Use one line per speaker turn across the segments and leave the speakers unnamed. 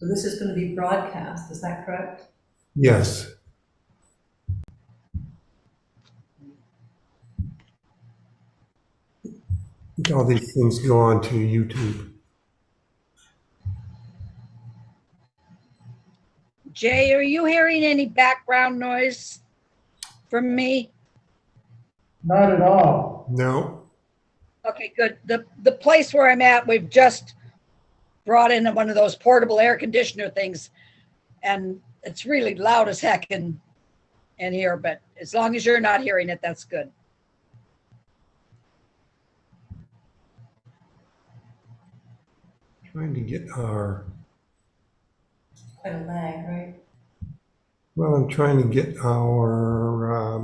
So this is going to be broadcast, is that correct?
Yes. All these things go on to YouTube.
Jay, are you hearing any background noise from me?
Not at all.
No.
Okay, good. The place where I'm at, we've just brought in one of those portable air conditioner things, and it's really loud as heck in here, but as long as you're not hearing it, that's good.
Trying to get our,
Quite a lag, right?
well, I'm trying to get our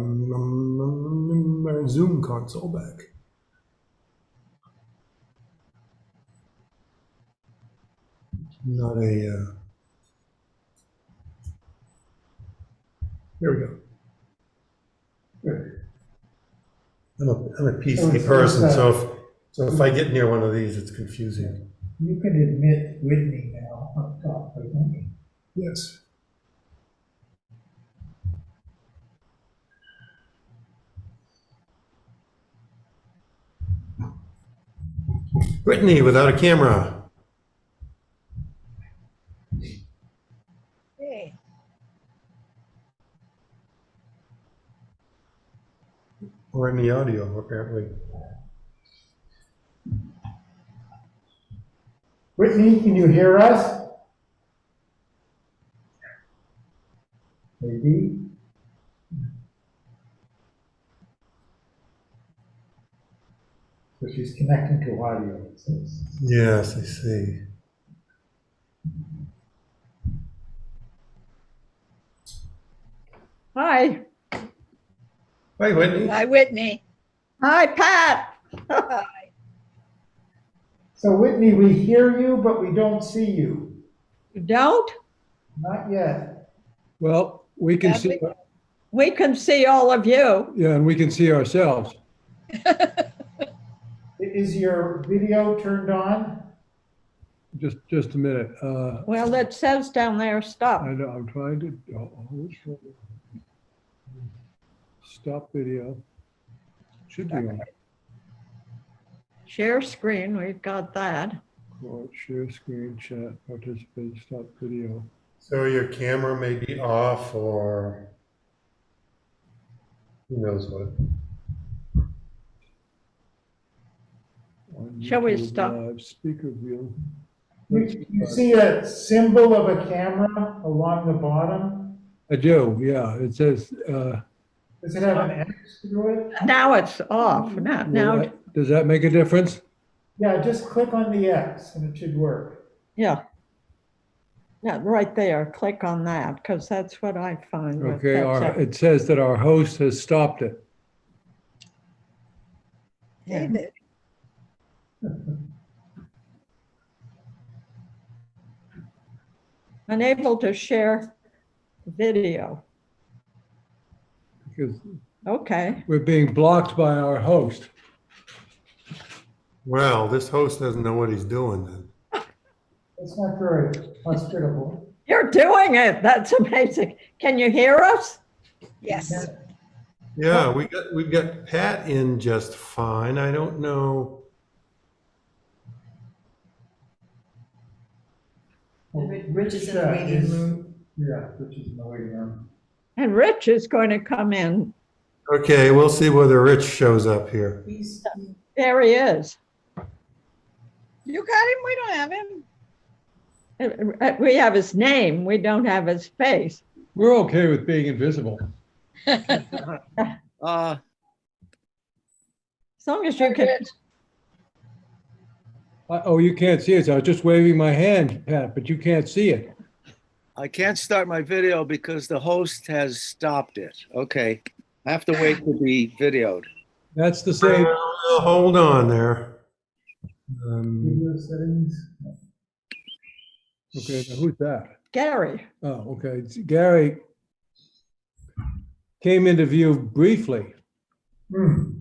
Zoom console back. Not a, there we go.
Good.
I'm a
So
PC
it's
person,
just,
so if I get near one of these, it's confusing.
You can admit Whitney now up top, I think.
Yes. Brittany without a camera.
Hey,
Or in the audio, apparently.
Whitney, can you hear us? Maybe. So she's connecting to audio, it says.
Yes, I see.
Hi.
Hi, Whitney.
hi, Whitney.
Hi, Pat.
Hi.
So Whitney, we hear you, but we don't see you.
You don't?
Not yet.
Well, we can
Yeah,
see,
We can see all of you.
yeah, and we can see ourselves.
Is your video turned on?
Just a minute.
Well, it says down there, stop.
I know, I'm trying to, stop video. Should be on.
Share screen, we've got that.
Quote, share screen, chat, participate, stop video.
So your camera may be off or who knows what.
On
Shall we
YouTube
stop?
Live speaker view.
You see a symbol of a camera along the bottom?
I do, yeah. It says,
Does it have an X through it?
Now it's off. Now,
does that make a difference?
Yeah, just click on the X and it should work.
yeah. Yeah, right there. Click on that because that's what I find. with
Okay,
that.
it says that our host has stopped it.
David.
Unable to share video.
Because
Okay.
we're being blocked by our host.
Well, this host doesn't know what he's doing then.
That's not very hospitable.
You're doing it. That's amazing. Can you hear us?
Yes.
Yeah, we've got Pat in just fine. I don't know.
Rich is in the waiting room.
Yeah, Rich is in the waiting room.
And Rich is going to come in.
Okay, we'll see whether Rich shows up here.
There he is.
You got him? We don't have him.
We have his name. We don't have his face.
We're okay with being invisible.
As long as you can.
Oh, you can't see it. I was just waving my hand, Pat, but you can't see it.
I can't start my video because the host has stopped it. Okay. I have to wait to be videoed.
That's the same.
Well, hold on there.
Video settings.
Okay, now who's that?
Gary.
Oh, okay. Gary came into view briefly.
Hmm.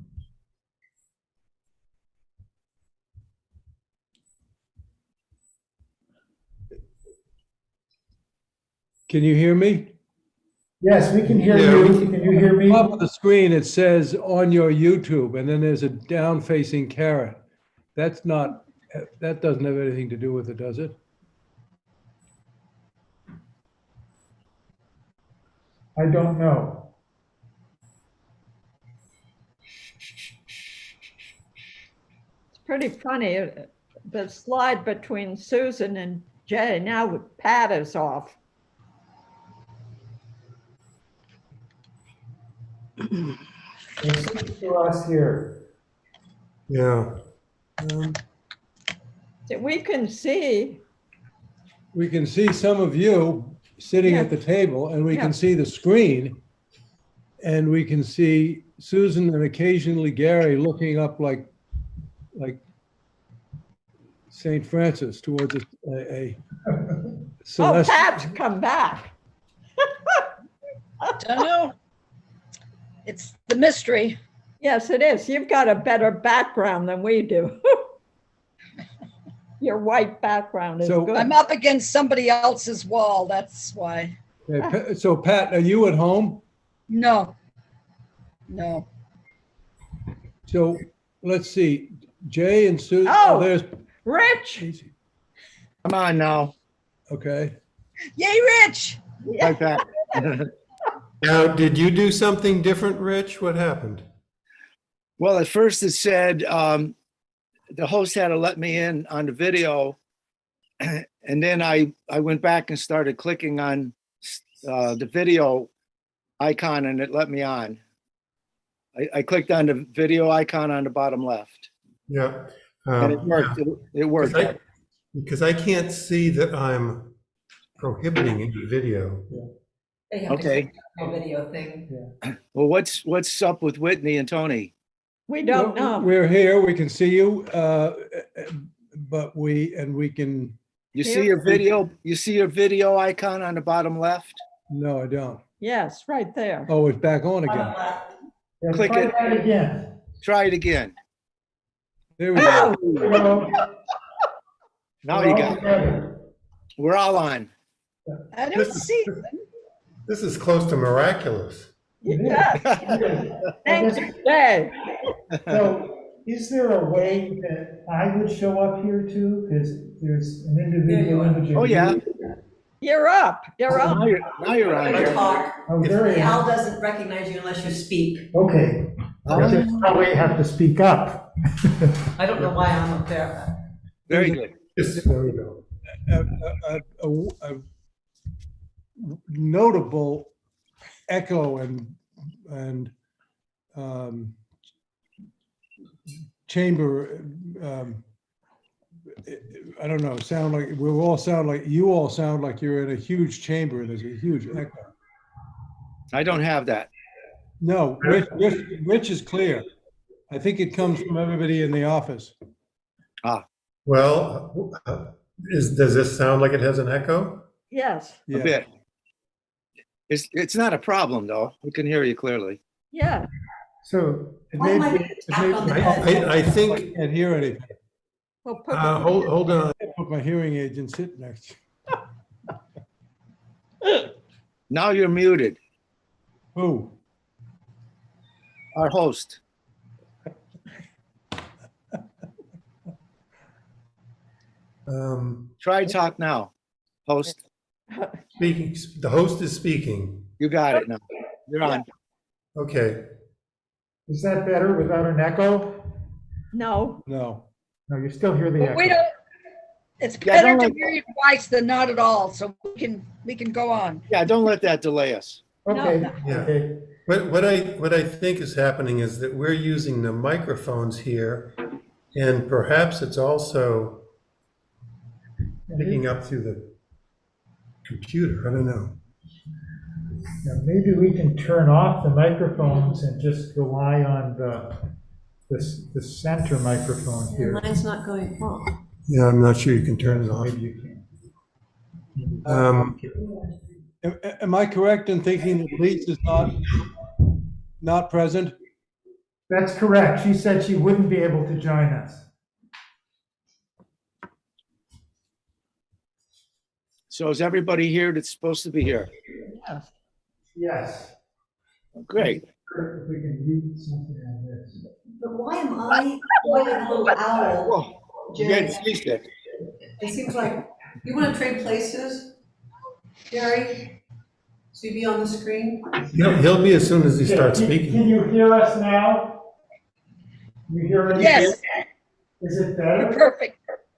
Can you hear me?
Yes, we can hear
Yeah,
you.
we can-
Can you hear me?
Top of the screen, it says on your YouTube, and then there's a down-facing carrot. That's not, that doesn't have anything to do with it, does it?
I don't know.
It's pretty funny. The slide between Susan and Jay, now Pat is off.
It's for us here.
Yeah.
We can see,
We can see some of you sitting at the table, and we
Yeah.
can see the screen. And we can see Susan and occasionally Gary looking up like St. Francis towards a
oh,
celestial.
Pat's come back.
Don't know. It's the mystery.
Yes, it is. You've got a better background than we do. Your white background is
So-
good.
I'm up against somebody else's wall, that's why.
Okay, so Pat, are you at home?
No. No.
So let's see, Jay and Susan,
Oh.
there's,
Rich,
Come on now.
okay.
Yay, Rich!
Like that.
Now, did you do something different, Rich? What happened?
Well, at first it said the host had to let me in on the video. And then I went back and started clicking on the video icon and it let me on. I clicked on the video icon on the bottom left.
Yeah.
And it worked. It worked.
Because I can't see that I'm prohibiting any video.
They have to
Okay.
click on the video thing.
Well, what's up with Whitney and Tony?
we don't know.
We're here, we can see you, but we can,
You
Here.
see your video? You see your video icon on the bottom left?
no, I don't.
Yes, right there.
Oh, it's back on again.
Yeah,
Click
try
it.
that again.
Try it again.
There we go.
Oh,
Hello.
Now you got it.
Together.
We're all on.
I don't see.
This is close to miraculous.
yes. Thank you, Jay.
So is there a way that I would show up here too? Because there's an individual image. of
Oh, yeah.
you.
You're up. You're
Now
up.
you're on
Or
here.
talk.
Oh,
If
there you
Al
are.
doesn't recognize you unless you speak.
Okay. I just probably have to speak up.
I don't know why I'm up there.
Very good.
There we go.
A notable echo and chamber, I don't know, sound like, you all sound like you're in a huge chamber. There's a huge echo.
I don't have that.
No, Rich is clear. I think it comes from everybody in the office.
Well, does this sound like it has an echo?
Yes,
A
Yeah.
bit. It's not a problem though. We can hear you clearly.
yeah.
So it
Why
may
am I
be,
being
it
tapped
may
on
be-
the head?
I think,
Can't hear anything.
Well, put
hold on.
I put my hearing aid and sit next.
Now you're muted.
Who?
Our host. Try talk now. Host,
Speaking, the host is speaking.
you got it now. You're on.
Okay.
is that better without an echo?
no.
No.
No, you still hear the
But
echo.
we don't, it's
Yeah,
better
don't
to
like-
hear you twice than not at all, so we can go on.
Yeah, don't let that delay us.
Okay,
No.
Yeah.
okay.
What I think is happening is that we're using the microphones here, and perhaps it's also picking up through the computer. I don't know.
Now, maybe we can turn off the microphones and just rely on the center microphone here.
Mine's not going off.
Yeah, I'm not sure you can turn it off.
Maybe you can.
Am I correct in thinking that Lise is not present?
That's correct. She said she wouldn't be able to join us.
So is everybody here that's supposed to be here?
Yes.
Yes.
Great.
If we can read something on this.
But why am I like a little owl?
Well, you get seasick.
It seems like, you want to trade places, Jerry? So you be on the screen?
He'll be as soon as he starts
Can
speaking.
you hear us now? You hear us?
Yes,
Is it
you're
better?
perfect.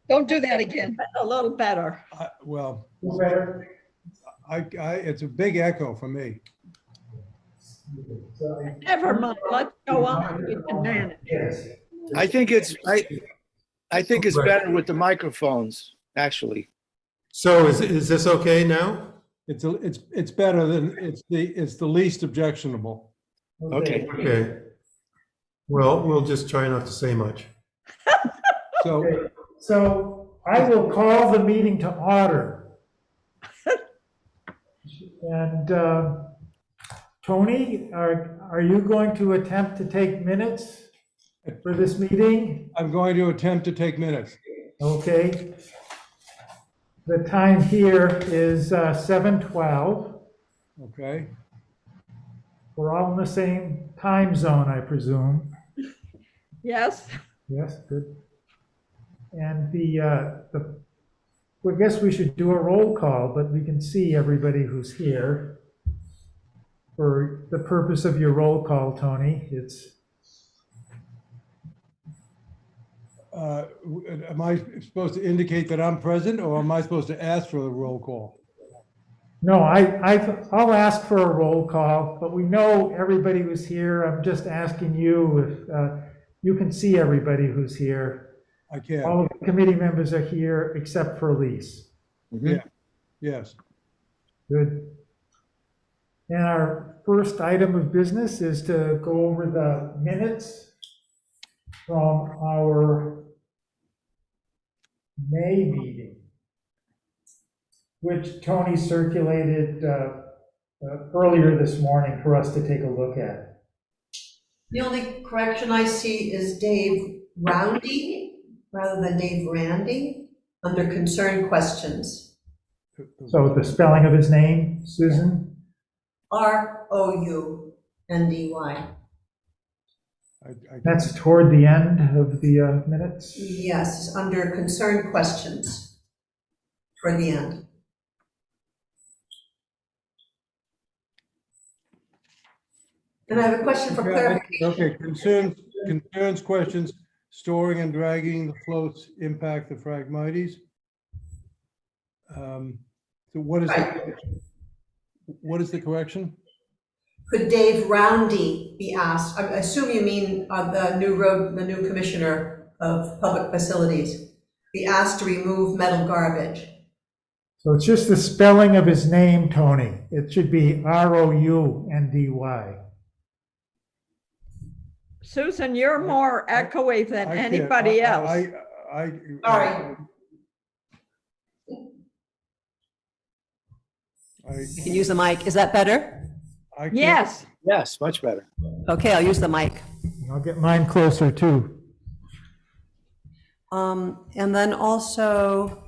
Don't do that again.
A little better.
Well,
Better?
it's a big echo for me.
Never mind, let's go on. We can manage.
Yes.
I think it's better with the microphones, actually.
So is this okay now?
It's better than, it's the least objectionable.
Okay.
Okay. Well, we'll just try not to say much.
So,
Okay, so I will call the meeting to order. And Tony, are you going to attempt to take minutes for this meeting?
I'm going to attempt to take minutes.
Okay. The time here is 7:12.
Okay,
We're all in the same time zone, I presume.
Yes,
Yes, good. And I guess we should do a roll call, but we can see everybody who's here. For the purpose of your roll call, Tony,
am I supposed to indicate that I'm present, or am I supposed to ask for the roll call?
no, I'll ask for a roll call, but we know everybody who's here. I'm just asking you if you can see everybody who's here.
I can,
All of the committee members are here except for Elise.
yes.
Good. And our first item of business is to go over the minutes from our May meeting, which Tony circulated earlier this morning for us to take a look at.
The only correction I see is Dave Roundy rather than Dave Randy under concern questions.
So the spelling of his name, Susan?
Roundy.
That's toward the end of the minutes?
Yes, under concern questions toward the end. And I have a question for clarification.
Okay, concerns, questions, storing and dragging the floats impact the Phragmites. So what is the correction?
Could Dave Roundy be asked, I assume you mean the new commissioner of public facilities, be asked to remove metal garbage?
So it's just the spelling of his name, Tony. It should be Roundy.
Susan, you're more echoey than
I can't-
anybody else.
Sorry.
I
You can use the mic. Is that better?
can't-
Yes,
Yes, much better.
Okay, I'll use the mic.
I'll get mine closer too.
And then also,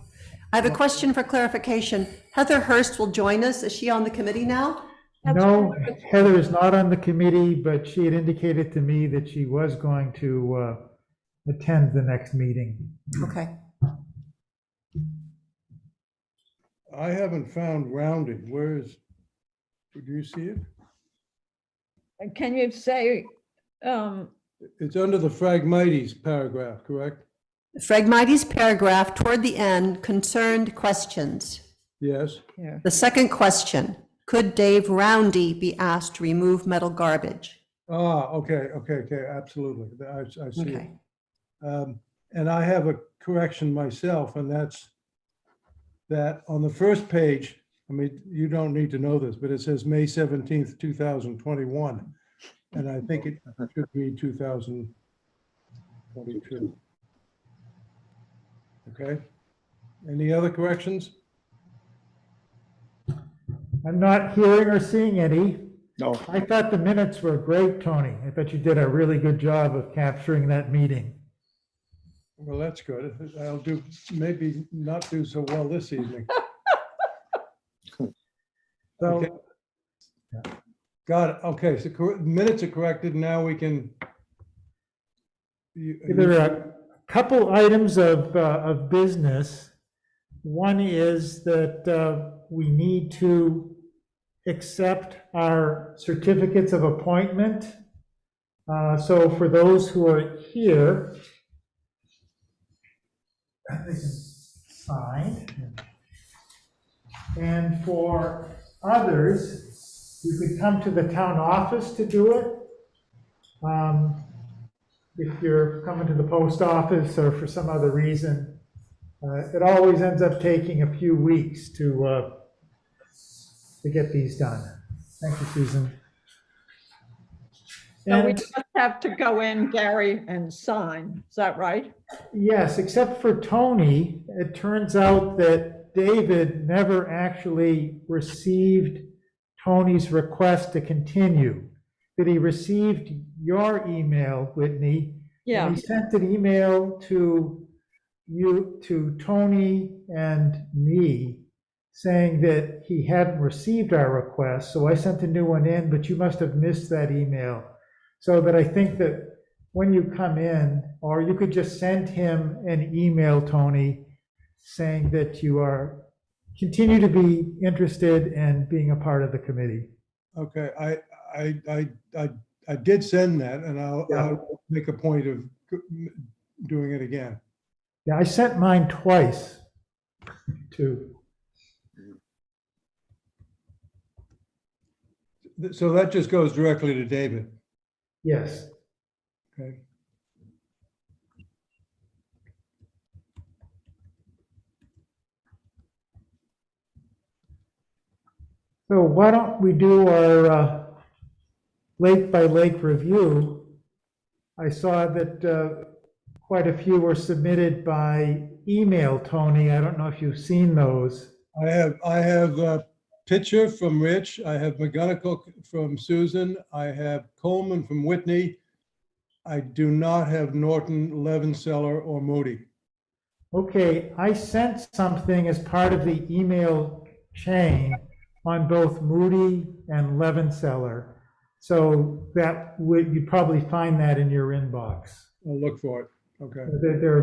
I have a question for clarification. Heather Hurst will join us. Is she on the committee now?
No, Heather is not on the committee, but she had indicated to me that she was going to attend the next meeting.
Okay.
I haven't found rounding. Where is, do you see it?
can you say,
It's under the Phragmites paragraph, correct?
Phragmites paragraph toward the end, concerned questions.
Yes.
The second question, could Dave Roundy be asked to remove metal garbage?
Okay, absolutely. I see it.
Okay.
And I have a correction myself, and that's that on the first page, I mean, you don't need to know this, but it says May 17th, 2021. And I think it should be 2022. Okay. Any other corrections?
I'm not hearing or seeing any.
No,
I thought the minutes were great, Tony. I thought you did a really good job of capturing that meeting.
Well, that's good. I'll maybe not do so well this evening. Okay.
So,
Got it. Okay, so minutes are corrected. Now we can.
there are a couple items of business. One is that we need to accept our certificates of appointment. So for those who are here, they can sign. And for others, you could come to the town office to do it. If you're coming to the post office or for some other reason, it always ends up taking a few weeks to get these done. Thank you, Susan.
So we
And
just have to go in, Gary, and sign. Is that right?
yes, except for Tony, it turns out that David never actually received Tony's request to continue. That he received your email, Whitney.
Yeah.
And he sent an email to you, to Tony and me, saying that he hadn't received our request. So I sent a new one in, but you must have missed that email. So that I think that when you come in, or you could just send him an email, Tony, saying that you are continue to be interested in being a part of the committee.
Okay, I did send that, and I'll make a point of doing it again.
Yeah, I sent mine twice, too.
So that just goes directly to David.
Yes.
Okay.
So why don't we do our lake by lake review? I saw that quite a few were submitted by email, Tony. I don't know if you've seen those.
I have a picture from Rich. I have McGonagall from Susan. I have Coleman from Whitney. I do not have Norton, Levenseller, or Moody.
Okay, I sent something as part of the email chain on both Moody and Levenseller. So that would, you probably find that in your inbox.
I'll look for it. Okay.
They're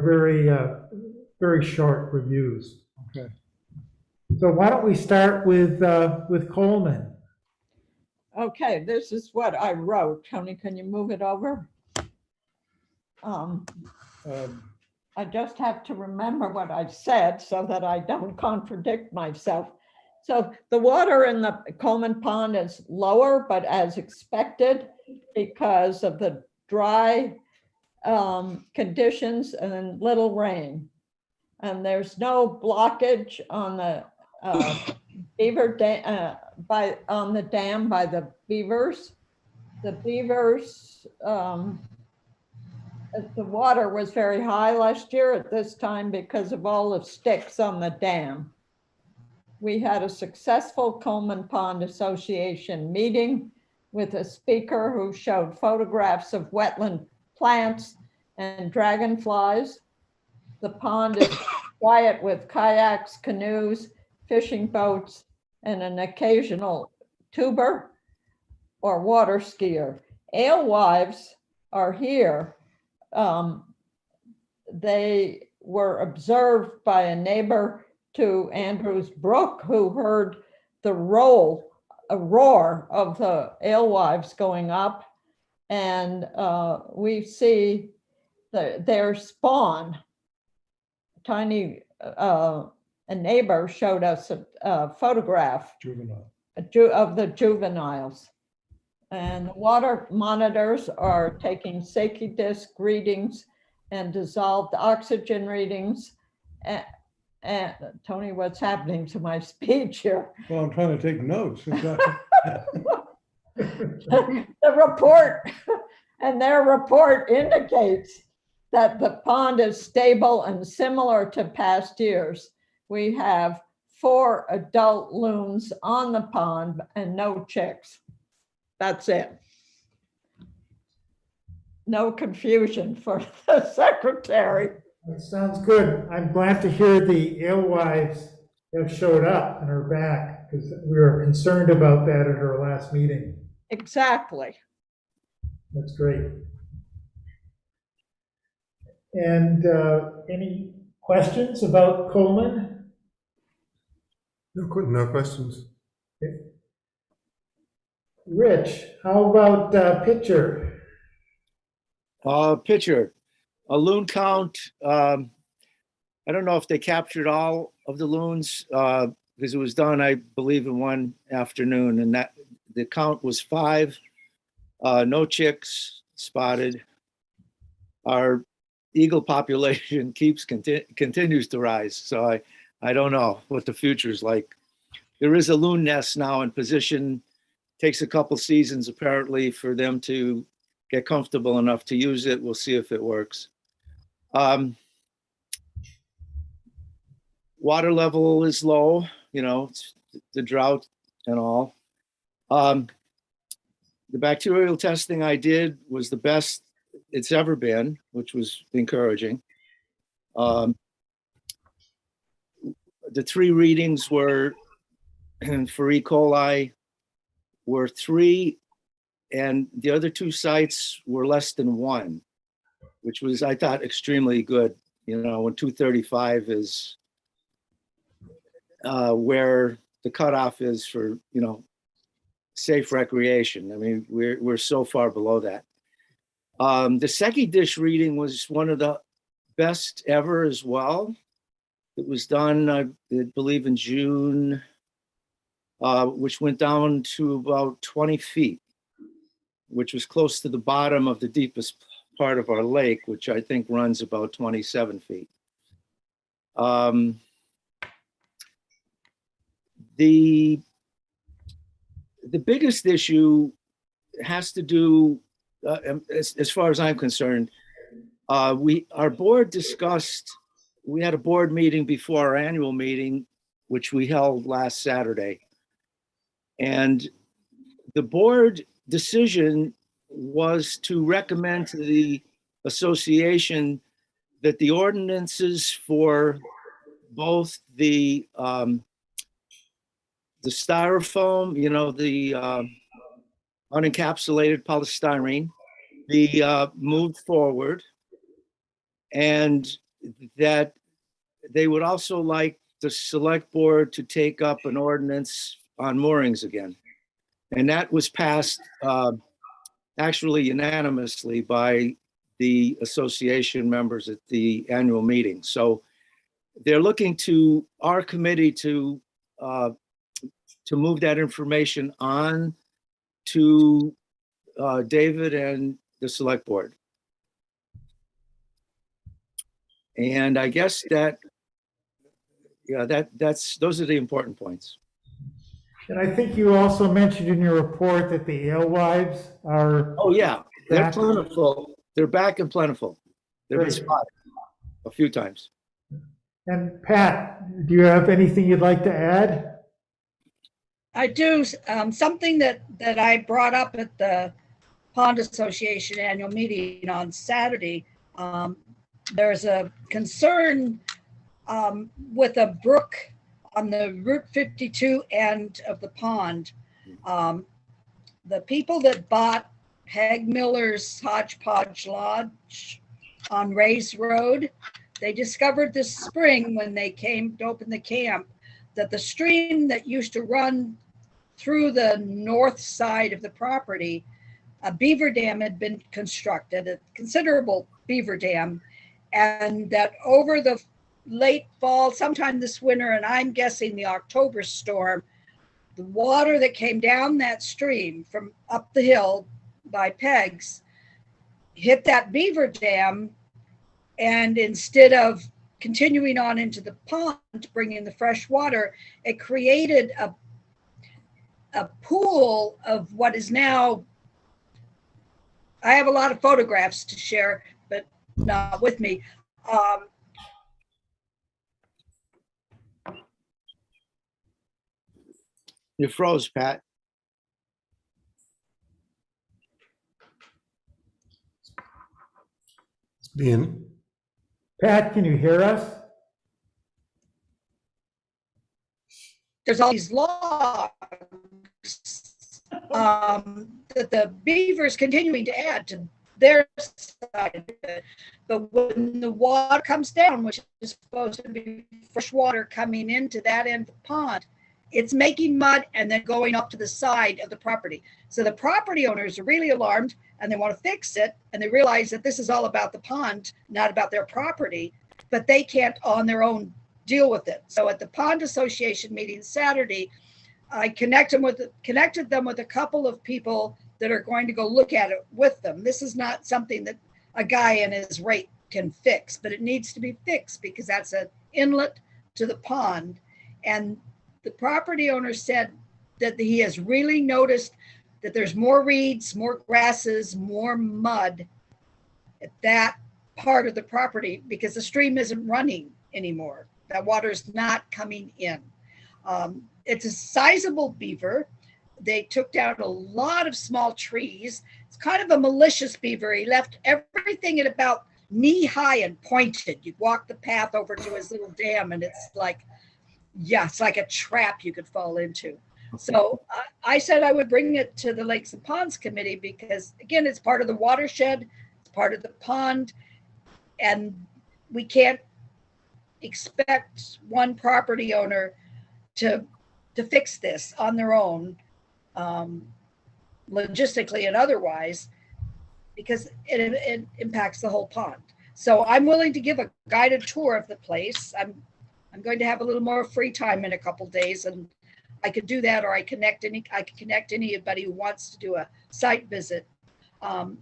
very short reviews.
Okay.
So why don't we start with Coleman?
Okay, this is what I wrote. Tony, can you move it over? I just have to remember what I said so that I don't contradict myself. So the water in the Coleman Pond is lower, but as expected because of the dry conditions and little rain. And there's no blockage on the beaver dam on the dam by the beavers. The beavers, the water was very high last year at this time because of all the sticks on the dam. We had a successful Coleman Pond Association meeting with a speaker who showed photographs of wetland plants and dragonflies. The pond is quiet with kayaks, canoes, fishing boats, and an occasional tuber or water skier. Alewives are here. They were observed by a neighbor to Andrews Brook who heard the roar of the alewives going up, and we see their spawn. Tiny, a neighbor showed us a photograph
Juvenile.
of the juveniles. And the water monitors are taking Sankey disk readings and dissolved oxygen readings. And Tony, what's happening to my speech here?
Well, I'm trying to take notes.
The report and their report indicates that the pond is stable and similar to past years. We have 4 adult loons on the pond and no chicks. That's it. No confusion for the secretary.
That sounds good. I'm glad to hear the alewives have showed up and are back. because we were concerned about that at our last meeting.
Exactly.
That's great. And any questions about Coleman?
No questions.
Rich, how about Pitcher?
Picture, a loon count. I don't know if they captured all of the loons because it was done, I believe, in one afternoon, and that the count was 5. No chicks spotted. Our eagle population continues to rise, so I don't know what the future is like. There is a loon nest now in position. Takes a couple seasons apparently for them to get comfortable enough to use it. We'll see if it works. Water level is low, it's the drought and all. The bacterial testing I did was the best it's ever been, which was encouraging. The 3 readings were, for E. coli, were 3, and the other 2 sites were less than 1, which was, I thought, extremely good. When 235 is where the cutoff is for, safe recreation. I mean, we're so far below that. The Secchi dish reading was one of the best ever as well. It was done, I believe, in June, which went down to about 20 feet, which was close to the bottom of the deepest part of our lake, which I think runs about 27 feet. The biggest issue has to do, as far as I'm concerned, our board discussed, we had a board meeting before our annual meeting, which we held last Saturday. And the board decision was to recommend to the association that the ordinances for both the styrofoam, the unencapsulated polystyrene, be moved forward, and that they would also like the select board to take up an ordinance on moorings again. And that was passed actually unanimously by the association members at the annual meeting. So they're looking to our committee to move that information on to David and the select board. And I guess that's those are the important points.
And I think you also mentioned in your report that the alewives are.
Oh yeah, they're
back.
plentiful. They're back and plentiful. They've been
Great.
spotted a few times.
And Pat, do you have anything you'd like to add?
I do. Something that I brought up at the Pond Association annual meeting on Saturday. There's a concern with a brook on the Route 52 end of the pond. The people that bought Hag Miller's Hodgepodge Lodge on Ray's Road, they discovered this spring when they came to open the camp that the stream that used to run through the north side of the property, a beaver dam had been constructed, a considerable beaver dam, and that over the late fall, sometime this winter, and I'm guessing the October storm, the water that came down that stream from up the hill by Pegs hit that beaver dam, and instead of continuing on into the pond, bringing the fresh water, it created a pool of what is now, I have a lot of photographs to share, but not with me.
You froze, Pat.
Being,
Pat, can you hear us?
there's all these logs that the beaver's continuing to add to their side of it. But when the water comes down, which is supposed to be fresh water coming into that end of the pond, it's making mud and then going up to the side of the property. So the property owners are really alarmed and they want to fix it. And they realize that this is all about the pond, not about their property, but they can't on their own deal with it. So at the Pond Association meeting Saturday, I connected them with a couple of people that are going to go look at it with them. This is not something that a guy in his rate can fix, but it needs to be fixed because that's an inlet to the pond. And the property owner said that he has really noticed that there's more reeds, more grasses, more mud at that part of the property because the stream isn't running anymore. That water's not coming in. It's a sizable beaver. They took down a lot of small trees. It's kind of a malicious beaver. He left everything at about knee high and pointed. You'd walk the path over to his little dam and it's like, yeah, it's like a trap you could fall into. So I said I would bring it to the Lakes and Ponds Committee because, again, it's part of the watershed, it's part of the pond, and we can't expect one property owner to fix this on their own, logistically and otherwise, because it impacts the whole pond. So I'm willing to give a guided tour of the place. I'm going to have a little more free time in a couple days, and I could do that, or I could connect anybody who wants to do a site visit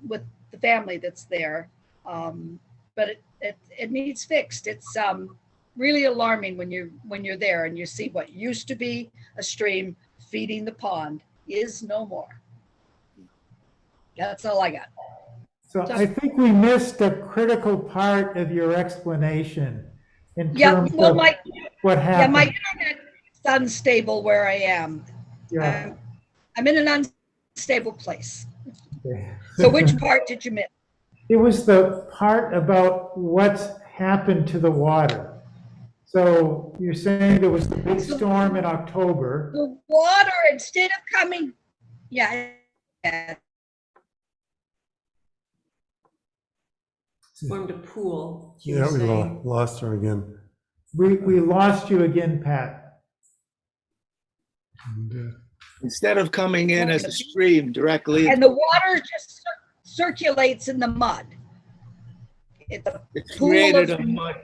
with the family that's there. But it needs fixed. It's really alarming when you're there and you see what used to be a stream feeding the pond is no more. That's all I got.
So I think we missed a critical part of your explanation in terms of what happened.
My internet is unstable where I am.
Yeah.
I'm in an unstable place.
Okay.
So which part did you miss?
It was the part about what's happened to the water. So you're saying there was the big storm in October.
The water, instead of coming, yeah.
Formed a pool. you
Yeah,
were
we
saying.
lost her again.
We lost you again, Pat.
And,
Instead of coming in as a stream directly,
And the water just circulates in the mud. It's a
it's
pool
created
of
a mud.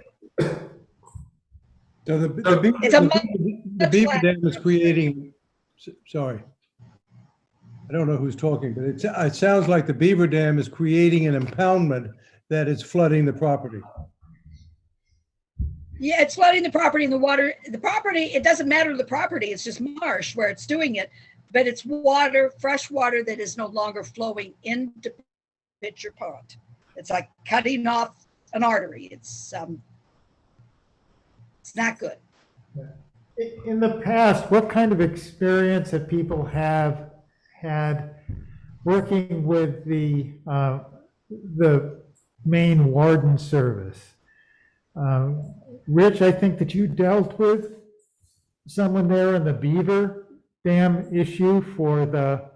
So
It's a
the beaver dam is creating, sorry. I don't know who's talking, but it sounds like the beaver dam is creating an impoundment that is flooding the property.
Yeah, it's flooding the property and the water. The property, it doesn't matter the property, it's just marsh where it's doing it. But it's water, fresh water that is no longer flowing into Pitcher Pond. It's like cutting off an artery. It's not good.
In the past, what kind of experience have people have had working with the Maine Warden Service? Rich, I think that you dealt with someone there in the beaver dam issue for the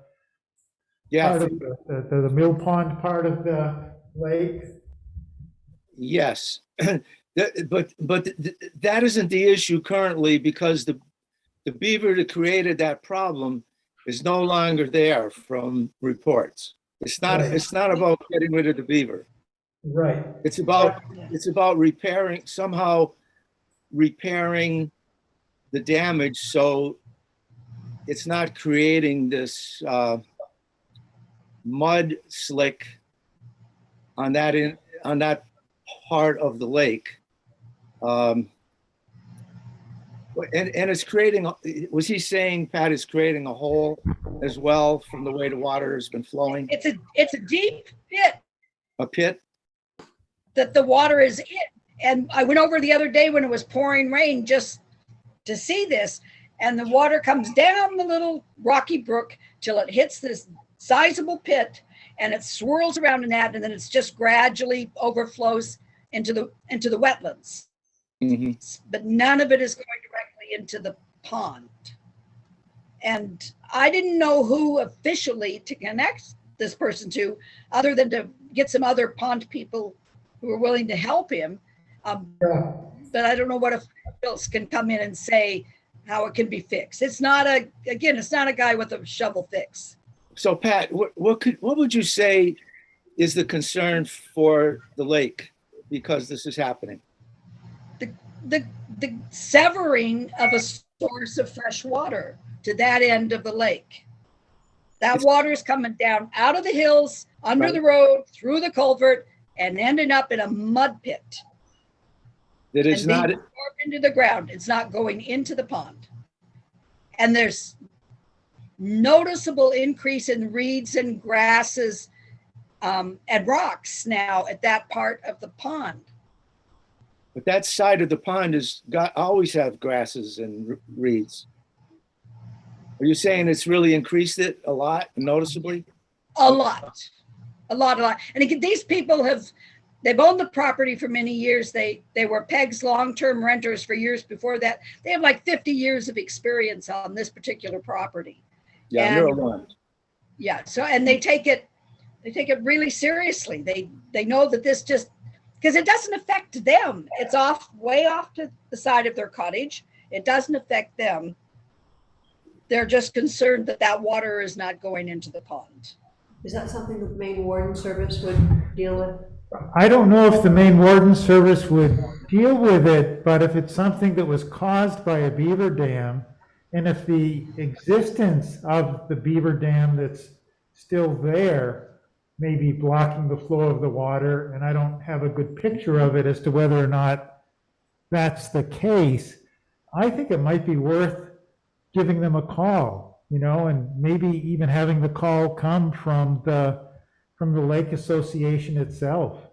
Yeah,
part of the mill pond part of the lake.
yes. But that isn't the issue currently because the beaver that created that problem is no longer there from reports. It's not about getting rid of the beaver.
Right.
It's about somehow repairing the damage so it's not creating this mud slick on that part of the lake. And it's creating, was he saying, Pat, is creating a hole as well from the way the water has been flowing?
It's a deep pit
A pit?
that the water is in. And I went over the other day when it was pouring rain just to see this, and the water comes down the little rocky brook till it hits this sizable pit, and it swirls around in that, and then it's just gradually overflows into the wetlands.
Mm-hmm.
But none of it is going directly into the pond. And I didn't know who officially to connect this person to, other than to get some other pond people who are willing to help him. But I don't know what officials can come in and say how it can be fixed. It's not it's not a guy with a shovel fix.
So Pat, what would you say is the concern for the lake because this is happening?
The severing of a source of fresh water to that end of the lake. That water is coming down out of the hills, under the road, through the culvert, and ending up in a mud pit.
That is not
absorbed into the ground. It's not going into the pond. And there's noticeable increase in reeds and grasses and rocks now at that part of the pond.
But that side of the pond always have grasses and reeds. Are you saying it's really increased it a lot, noticeably?
A lot. And again, these people they've owned the property for many years. They were PEG's long-term renters for years before that. They have like 50 years of experience on this particular property.
Yeah, they're alarmed.
Yeah, so, and they take it really seriously. They know that this just, because it doesn't affect them. It's way off to the side of their cottage. It doesn't affect them. They're just concerned that water is not going into the pond.
Is that something the Maine Warden Service would deal with?
I don't know if the Maine Warden Service would deal with it, but if it's something that was caused by a beaver dam, and if the existence of the beaver dam that's still there may be blocking the flow of the water, and I don't have a good picture of it as to whether or not that's the case, I think it might be worth giving them a call, and maybe even having the call come from the Lake Association itself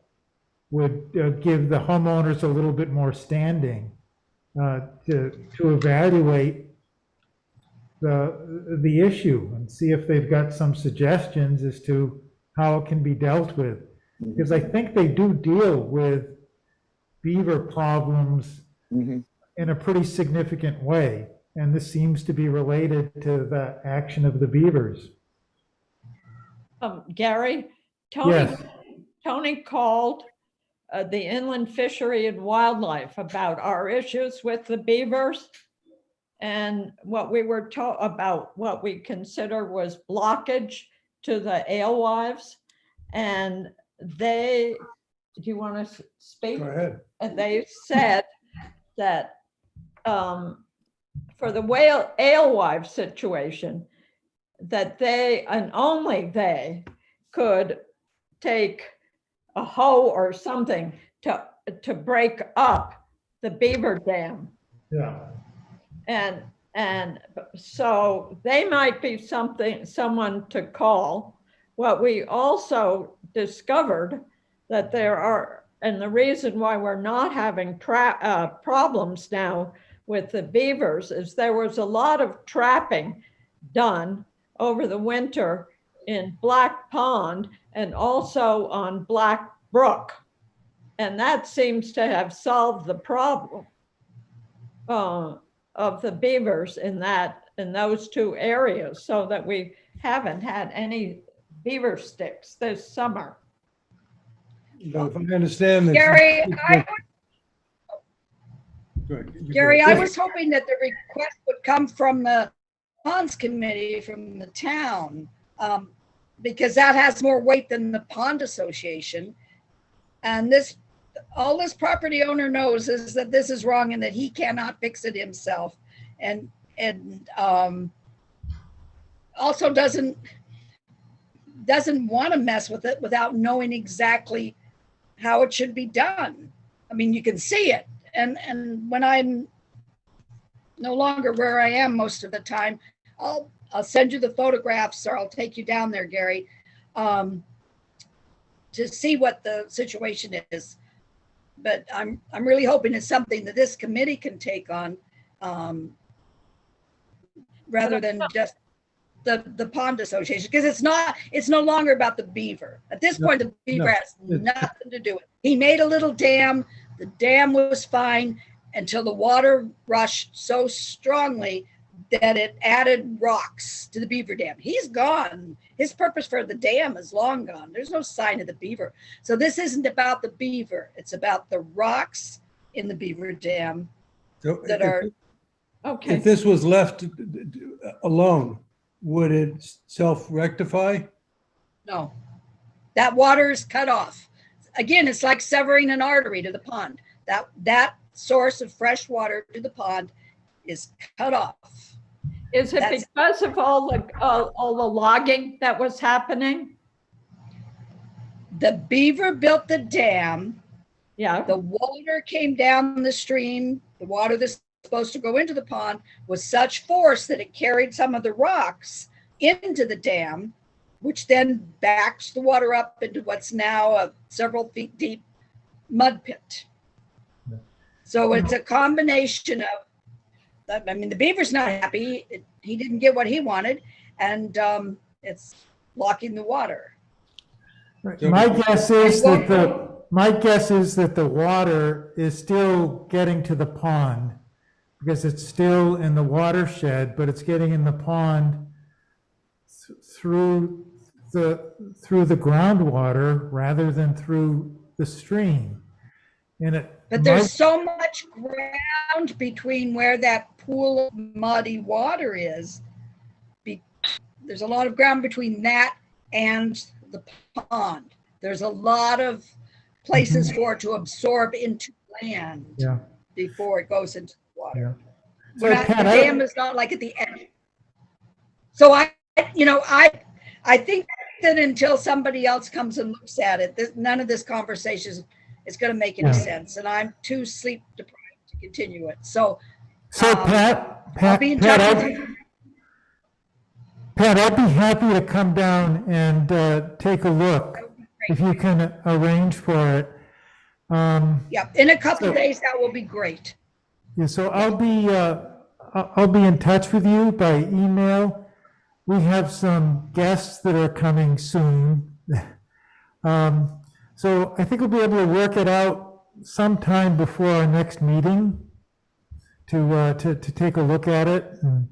would give the homeowners a little bit more standing to evaluate the issue and see if they've got some suggestions as to how it can be dealt with. Because I think they do deal with beaver problems in a pretty significant way. And this seems to be related to the action of the beavers.
Gary,
Yes.
Tony called the Inland Fishery and Wildlife about our issues with the beavers. And what we were told about what we consider was blockage to the alewives. And do you want to speak?
Go ahead.
And they said that for the alewife situation, that they, and only they, could take a hoe or something to break up the beaver dam.
Yeah.
And so they might be someone to call. What we also discovered that there are, and the reason why we're not having problems now with the beavers is there was a lot of trapping done over the winter in Black Pond and also on Black Brook. And that seems to have solved the problem of the beavers in those two areas, so that we haven't had any beaver sticks this summer.
Now, if I understand this.
Gary,
Gary,
I was hoping that the request would come from the ponds committee from the town, because that has more weight than the pond association. And all this property owner knows is that this is wrong and that he cannot fix it himself, and also doesn't want to mess with it without knowing exactly how it should be done. I mean, you can see it. And when I'm no longer where I am most of the time, I'll send you the photographs, or I'll take you down there, Gary, to see what the situation is. But I'm really hoping it's something that this committee can take on, rather than just the pond association, because it's no longer about the beaver. At this point, the beaver has nothing to do with it. He made a little dam. The dam was fine until the water rushed so strongly that it added rocks to the beaver dam. He's gone. His purpose for the dam is long gone. There's no sign of the beaver. So this isn't about the beaver. It's about the rocks in the beaver dam
So
that are,
Okay.
if this was left alone, would it self-rectify?
no, that water is cut off. Again, it's like severing an artery to the pond. That source of fresh water to the pond is cut off.
Is it
That's-
because of all the logging that was happening?
The beaver built the dam.
Yeah,
The water came down the stream. The water that's supposed to go into the pond was such force that it carried some of the rocks into the dam, which then backs the water up into what's now a several feet deep mud pit. So it's a combination of, I mean, the beaver's not happy. He didn't get what he wanted, and it's blocking the water.
My guess is that the water is still getting to the pond because it's still in the watershed, but it's getting in the pond through the groundwater rather than through the stream.
But there's so much ground between where that pool of muddy water is. There's a lot of ground between that and the pond. There's a lot of places for it to absorb into land
Yeah.
before it goes into the water.
So,
The
Pat,
dam is not like at the end. So I think that until somebody else comes and looks at it, none of this conversation is going to make any sense, and I'm too sleep deprived to continue it. So
Pat,
I'll be in touch with you.
Pat, I'd be happy to come down and take a look if you can arrange for it.
Yeah, in a couple of days, that will be great.
Yeah, so I'll be in touch with you by email. We have some guests that are coming soon. So I think we'll be able to work it out sometime before our next meeting to take a look at it and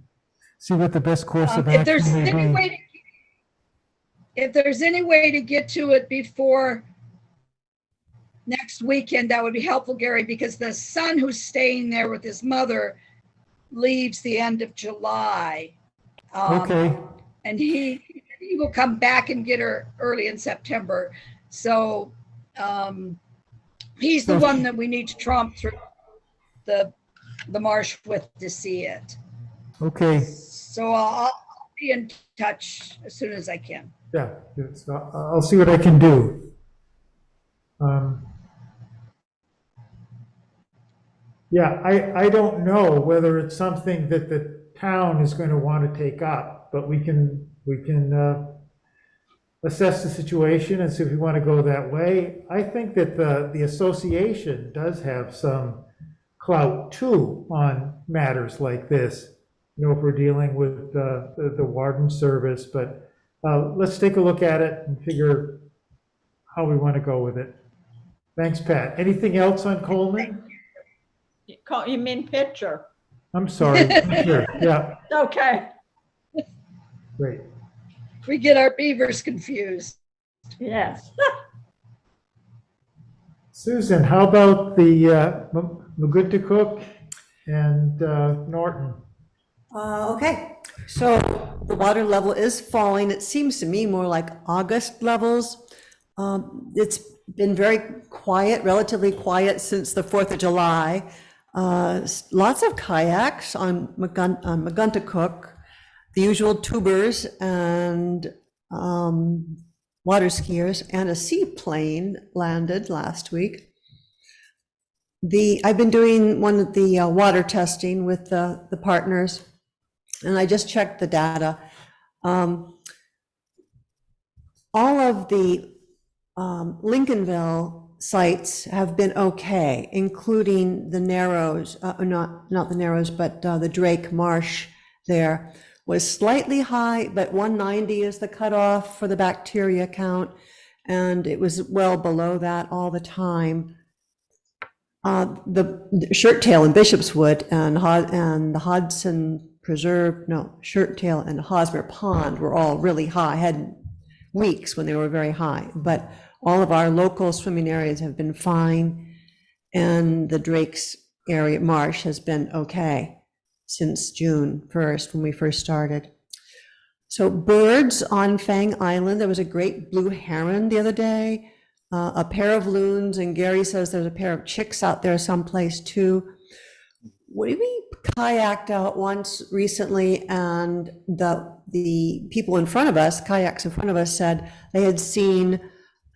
see what the best course of
If there's
action
any
may be.
way if there's any way to get to it before next weekend, that would be helpful, Gary, because the son who's staying there with his mother leaves the end of July.
Okay,
And he will come back and get her early in September. So he's the one that we need to tromp through the marsh with to see it.
okay,
So I'll be in touch as soon as I can.
yeah, I'll see what I can do. Yeah, I don't know whether it's something that the town is going to want to take up, but we can assess the situation and see if we want to go that way. I think that the association does have some clout too on matters like this. You know, if we're dealing with the warden service, but let's take a look at it and figure how we want to go with it. Thanks, Pat. Anything else on Coleman?
you mean picture?
I'm sorry. Sure. Yeah,
Okay,
great.
We get our beavers confused.
yes.
Susan, how about the Maguntacook and Norton?
Okay, so the water level is falling. It seems to me more like August levels. It's been very quiet, relatively quiet since the 4th of July. Lots of kayaks on Maguntacook, the usual tubers and water skiers, and a seaplane landed last week. I've been doing one of the water testing with the partners, and I just checked the data. All of the Lincolnville sites have been okay, including the Narrows, not the Narrows, but the Drake Marsh there was slightly high, but 190 is the cutoff for the bacteria count, and it was well below that all the time. The Shirttail and Bishopswood and the Hodson Preserve, no, Shirt Tail and Hosmer Pond were all really high, had weeks when they were very high, but all of our local swimming areas have been fine, and the Drake's area marsh has been okay since June 1st, when we first started. So birds on Fang Island, there was a great blue heron the other day, a pair of loons, and Gary says there's a pair of chicks out there someplace too. We kayaked out once recently, and the people in front of us, kayaks in front of us, said they had seen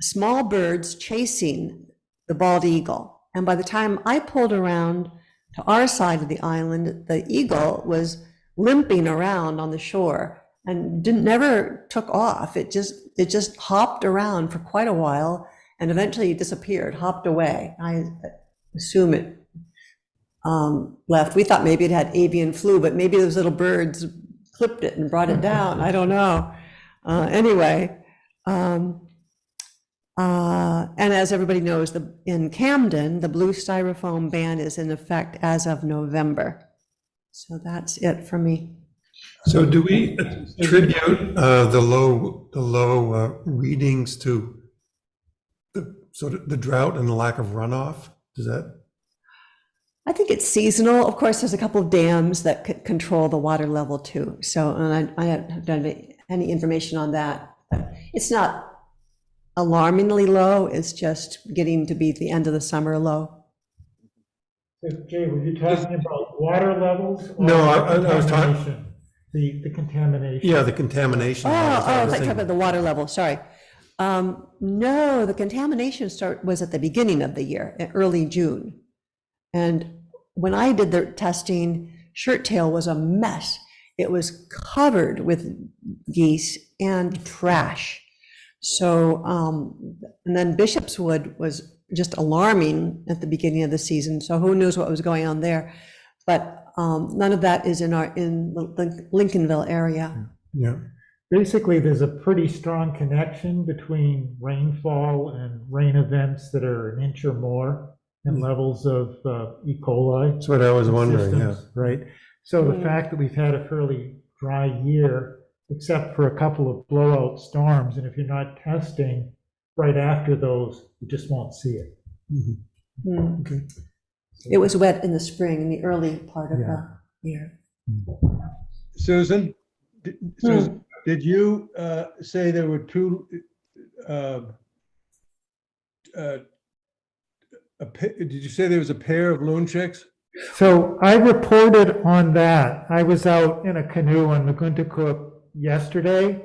small birds chasing the bald eagle. And by the time I pulled around to our side of the island, the eagle was limping around on the shore and never took off. It just hopped around for quite a while and eventually disappeared, hopped away. I assume it left. We thought maybe it had avian flu, but maybe those little birds clipped it and brought it down. I don't know. Anyway, and as everybody knows, in Camden, the blue styrofoam ban is in effect as of November. So that's it for me.
So do we attribute the low readings to the drought and the lack of runoff? Does that?
I think it's seasonal. Of course, there's a couple of dams that control the water level too. So, and I haven't done any information on that. It's not alarmingly low. It's just getting to be the end of the summer low.
So, Jay, were you talking about water levels? Or
No, I was talking.
contamination? The contamination.
Yeah, the contamination.
Oh,
levels,
I
was
was talking
thinking.
about the water level, sorry. No, the contamination was at the beginning of the year, in early June. And when I did the testing, Shirt Tail was a mess. It was covered with geese and trash. So, and then Bishopswood was just alarming at the beginning of the season. So who knows what was going on there? But none of that is in the Lincolnville area.
Yeah.
Basically, there's a pretty strong connection between rainfall and rain events that are an inch or more and levels of E. coli.
That's what I was wondering, yeah.
systems, right? So the fact that we've had a fairly dry year, except for a couple of blowout storms, and if you're not testing right after those, you just won't see it.
Okay.
It was wet in the spring, in the early part of the year.
Susan, did you say there were two, did you say there was a pair of loon chicks?
So I reported on that. I was out in a canoe on Naguntakuk yesterday,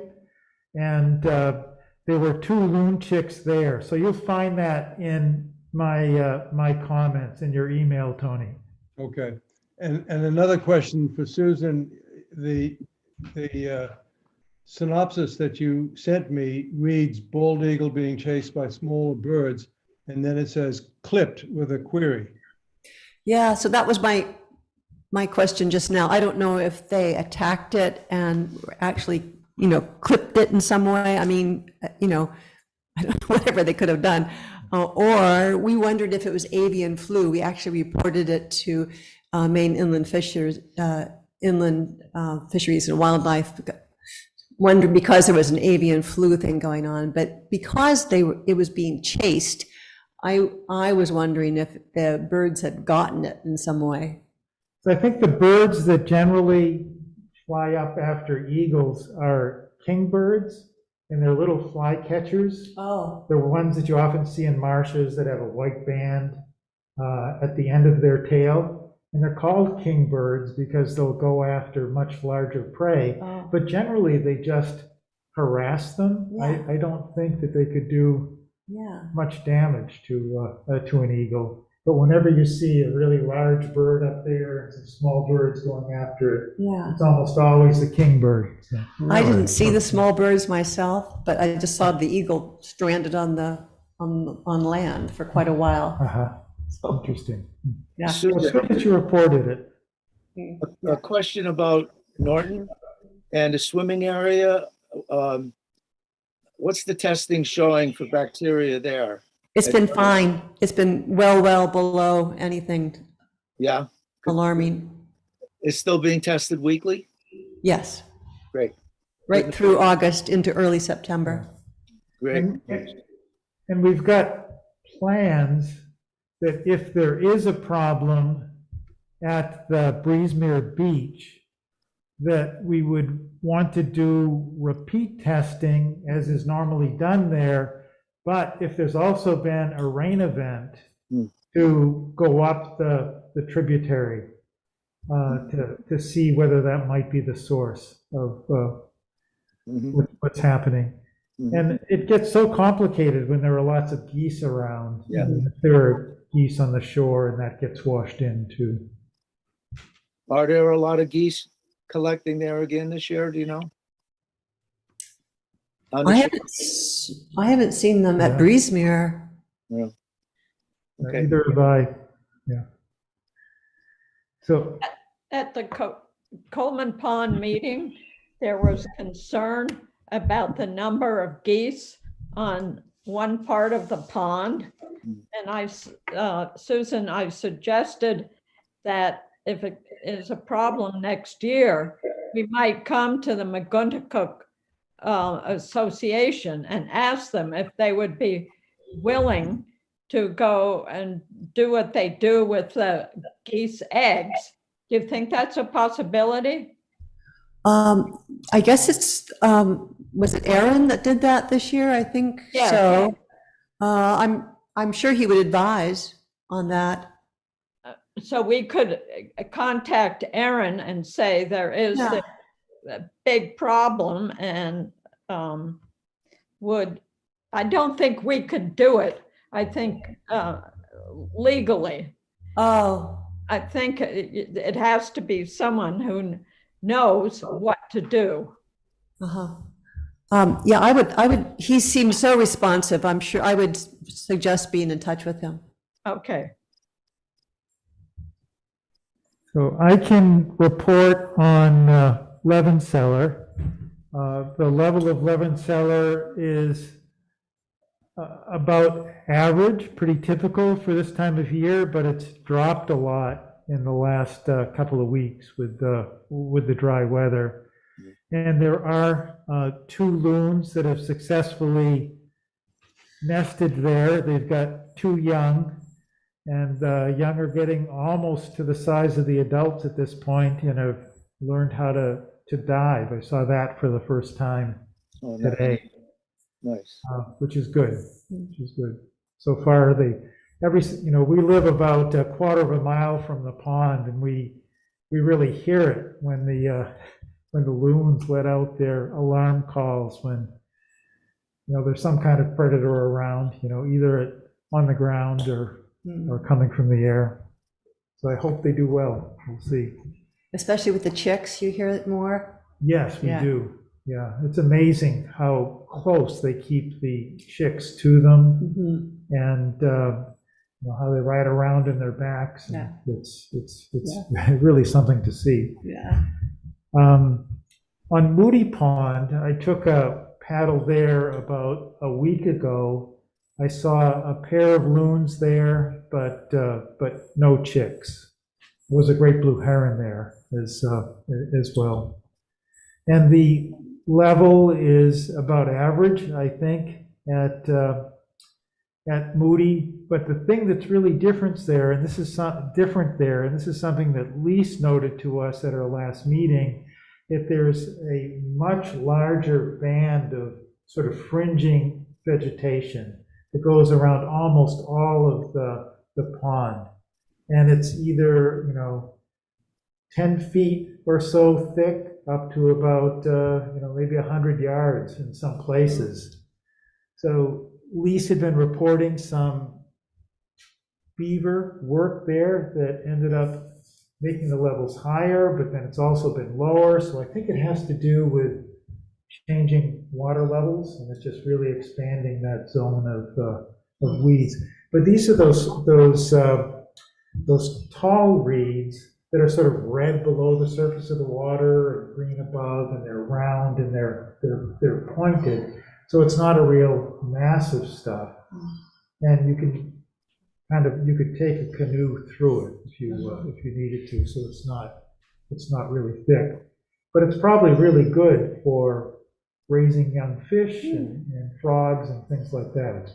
and there were two loon chicks there. So you'll find that in my comments in your email, Tony.
Okay. And another question for Susan, the synopsis that you sent me reads bald eagle being chased by smaller birds, and then it says clipped with a query.
Yeah, so that was my question just now. I don't know if they attacked it and actually, clipped it in some way. I mean, whatever they could have done. Or we wondered if it was avian flu. We actually reported it to Maine Inland Fisheries and Wildlife. Wondered because there was an avian flu thing going on, but because it was being chased, I was wondering if the birds had gotten it in some way.
So I think the birds that generally fly up after eagles are kingbirds, and they're little flycatchers.
Oh.
They're ones that you often see in marshes that have a white band at the end of their tail. And they're called kingbirds because they'll go after much larger prey.
Oh.
But generally, they just harass them.
Yeah.
I don't think that they could do much damage to an eagle. But whenever you see a really large bird up there and some small birds going after it, it's almost always the kingbird.
I didn't see the small birds myself, but I just saw the eagle stranded on land for quite a while.
So interesting.
Yeah.
It's good that you reported it.
A question about Norton and the swimming area. What's the testing showing for bacteria there?
It's been fine. It's been well below anything
Yeah.
alarming.
is still being tested weekly?
Yes,
Great,
right through August into early September.
great.
And we've got plans that if there is a problem at the Breezemere Beach, that we would want to do repeat testing as is normally done there. But if there's also been a rain event, to go up the tributary to see whether that might be the source of what's happening. And it gets so complicated when there are lots of geese around.
Yeah.
If there are geese on the shore and that gets washed into.
Are there a lot of geese collecting there again this year? Do you know? On the
I
shore?
haven't seen them at
Yeah.
Breezemere.
Yeah. Okay.
Either have I. Yeah. So
At the Coleman Pond meeting, there was concern about the number of geese on one part of the pond. And Susan, I suggested that if it is a problem next year, we might come to the McGuntacook Association and ask them if they would be willing to go and do what they do with the geese eggs. Do you think that's a possibility?
I guess it's, was it Aaron that did that this year? I think
Yeah.
so. I'm sure he would advise on that.
So we could contact Aaron and say there is
Yeah.
a big problem and I don't think we could do it. I think legally.
Oh,
I think it has to be someone who knows what to do.
uh-huh. Yeah, I would, he seems so responsive. I'm sure I would suggest being in touch with him.
Okay.
So I can report on Levenseller. The level of Levenseller is about average, pretty typical for this time of year, but it's dropped a lot in the last couple of weeks with the dry weather. And there are 2 loons that have successfully nested there. They've got 2 young, and the young are getting almost to the size of the adults at this point and have learned how to dive. I saw that for the first time today.
Nice.
Which is good, So far, we live about a quarter of a mile from the pond, and we really hear it when the loons let out their alarm calls when, there's some kind of predator around, either on the ground or coming from the air. So I hope they do well. We'll see.
Especially with the chicks, you hear it more.
Yes, we
Yeah.
do. Yeah, it's amazing how close they keep the chicks to them, and how they ride around in their backs. And
Yeah.
It's really something to see.
Yeah.
On Moody Pond, I took a paddle there about a week ago. I saw a pair of loons there, but no chicks. There was a great blue heron there as well. And the level is about average, I think, at Moody. But the thing that's really different there, and this is something that Lise noted to us at our last meeting, that there's a much larger band of sort of fringing vegetation that goes around almost all of the pond. And it's either, 10 feet or so thick, up to about, maybe 100 yards in some places. So Lise had been reporting some beaver work there that ended up making the levels higher, but then it's also been lower. So I think it has to do with changing water levels, and it's just really expanding that zone of weeds. But these are those tall reeds that are sort of red below the surface of the water and green above, and they're round and they're pointed. So it's not a real massive stuff. And you could take a canoe through it if you needed to. So it's not it's not really thick. But it's probably really good for raising young fish and frogs and things like that. It's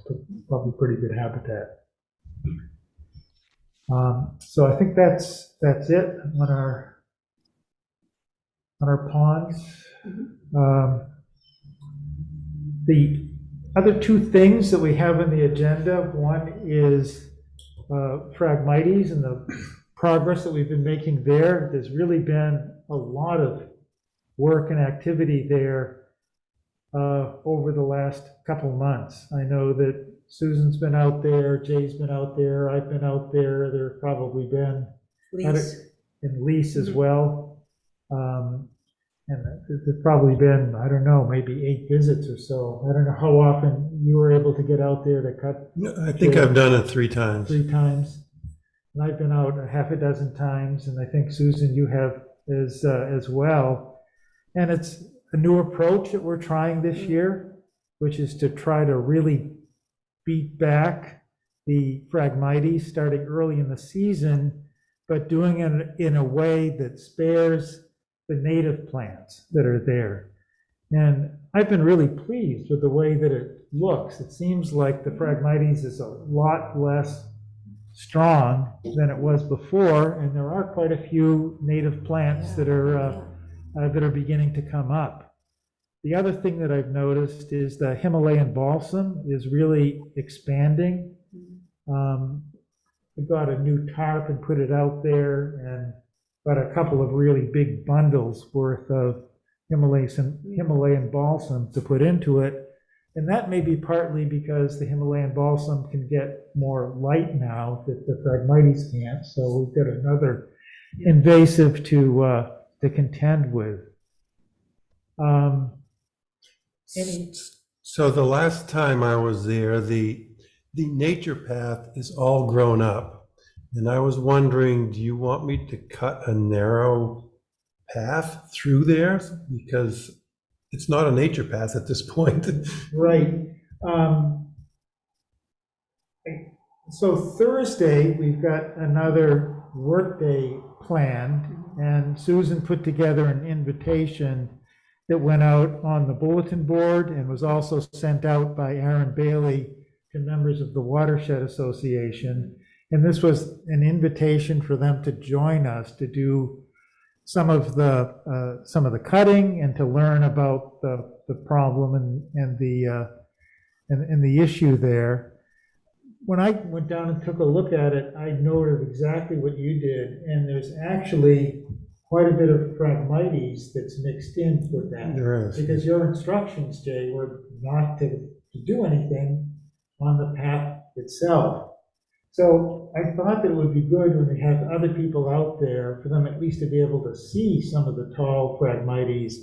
probably pretty good habitat. So I think that's it on our ponds. The other two things that we have on the agenda, one is Phragmites and the progress that we've been making there. There's really been a lot of work and activity there over the last couple months. I know that Susan's been out there, Jay's been out there, I've been out there, there's probably been,
Please.
and Lise as well. And there's probably been, I don't know, maybe 8 visits or so. I don't know how often you were able to get out there to cut.
I think I've done it 3 times.
3 times. And I've been out a half a dozen times, and I think Susan, you have as well. And it's a new approach that we're trying this year, which is to try to really beat back the Phragmites starting early in the season, but doing it in a way that spares the native plants that are there. And I've been really pleased with the way that it looks. It seems like the Phragmites is a lot less strong than it was before, and there are quite a few native plants that are beginning to come up. The other thing that I've noticed is the Himalayan balsam is really expanding. We got a new tarp and put it out there, and got a couple of really big bundles worth of Himalayan balsam to put into it. And that may be partly because the Himalayan balsam can get more light now that the Phragmites can't. So we've got another invasive to contend with.
So the last time I was there, the nature path is all grown up. And I was wondering, do you want me to cut a narrow path through there? Because it's not a nature path at this point.
Right. So Thursday, we've got another workday planned, and Susan put together an invitation that went out on the bulletin board and was also sent out by Aaron Bailey to members of the Watershed Association. And this was an invitation for them to join us to do some of the cutting and to learn about the problem and the issue there. When I went down and took a look at it, I noted exactly what you did, and there's actually quite a bit of Phragmites that's mixed in with that.
There is.
Because your instructions, Jay, were not to do anything on the path itself. So I thought that it would be good when we have other people out there, for them at least to be able to see some of the tall Phragmites,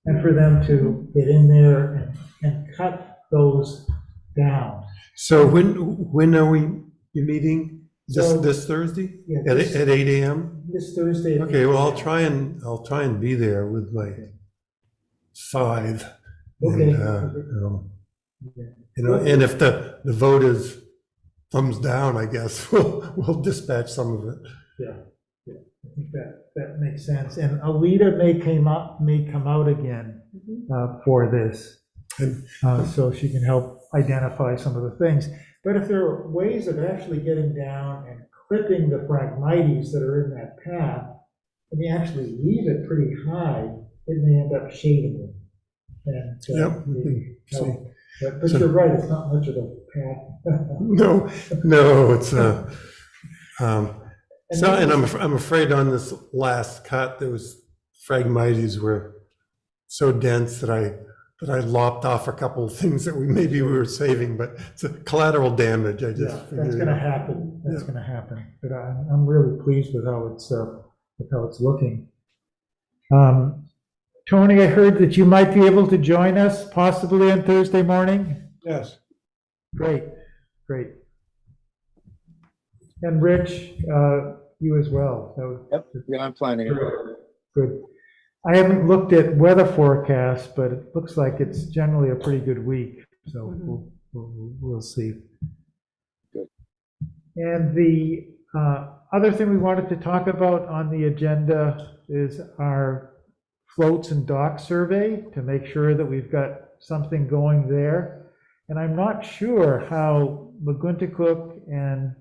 and for them to get in there and cut those down.
So when are we meeting?
So-
This Thursday?
Yeah,
At
this-
8 a.m.?
This Thursday. at
Okay, well,
8
I'll try and be there with my scythe.
Okay.
And if the vote is thumbs down, I guess we'll dispatch some of it.
Yeah, I think that makes sense. And Alita may come out again for this, so she can help identify some of the things. But if there are ways of actually getting down and clipping the Phragmites that are in that path, and you actually leave it pretty high, it may end up shading it. And,
Yep, we
maybe
can
help.
see.
But
So-
you're right, it's not much of a path.
No, it's
then-
and I'm afraid on this last cut, there was Phragmites were so dense that I lopped off a couple of things that we were saving, but it's a collateral damage. I
Yeah,
just
that's
figured.
gonna happen, that's
Yeah.
gonna happen, but I'm really pleased with how it's looking. Tony, I heard that you might be able to join us possibly on Thursday morning?
Yes.
Great. And Rich, you as well,
Yep, yeah, I'm planning it.
good. I haven't looked at weather forecasts, but it looks like it's generally a pretty good week, so we'll see.
Good.
And the Other thing we wanted to talk about on the agenda is our floats and dock survey to make sure that we've got something going there. And I'm not sure how McGuntacook and